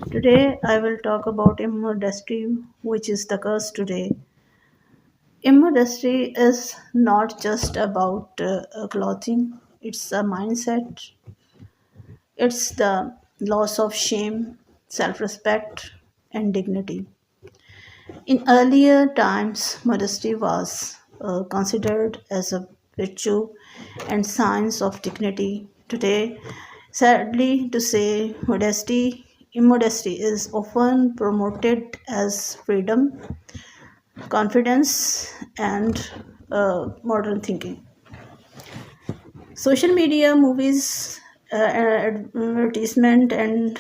Today I will talk about immodesty, which is the curse today. Immodesty is not just about clothing, it's a mindset, it's the loss of shame, self respect, and dignity. In earlier times, modesty was considered as a virtue and signs of dignity. Today, sadly to say, immodesty is often promoted as freedom, confidence, and modern thinking. Social media, movies, advertisement, and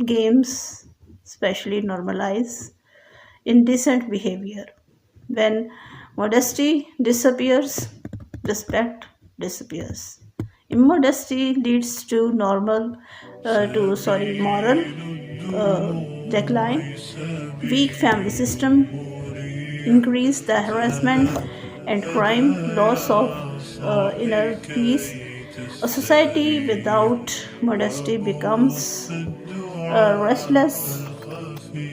games especially normalize indecent behavior. When modesty disappears, respect disappears. Immodesty leads to moral decline, weak family system, increase the harassment and crime, loss of inner peace. A society without modesty becomes restless.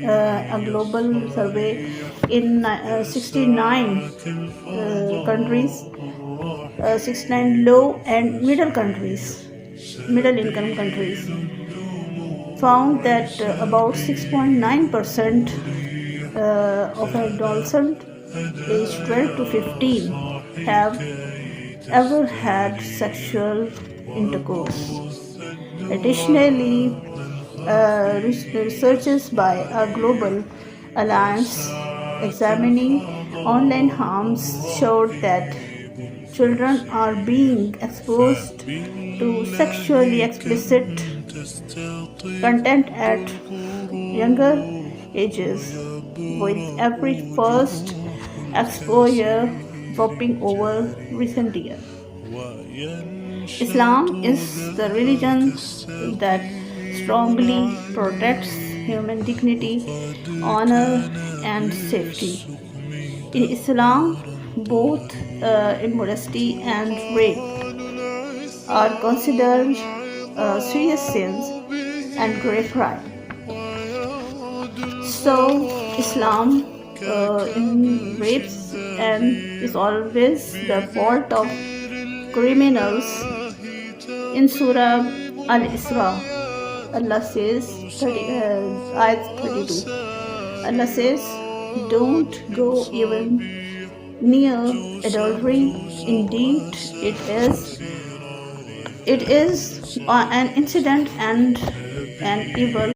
A global survey in 69 countries, 69 low and middle income countries, found that about 6.9% of adolescents aged 12 to 15 have ever had sexual intercourse. Additionally, researchers by a global alliance examining online harms showed that children are being exposed to sexually explicit content at younger ages, with every first exposure dropping over recent years. Islam is the religion that strongly protects human dignity, honor, and safety. In Islam, both immodesty and rape are considered serious sins and grave crime. So, Islam in rapes and is always the fault of criminals. In Surah Al Isra, Allah says, ayat 32, Allah says, don't go even near adultery. Indeed, it is an incident and an evil.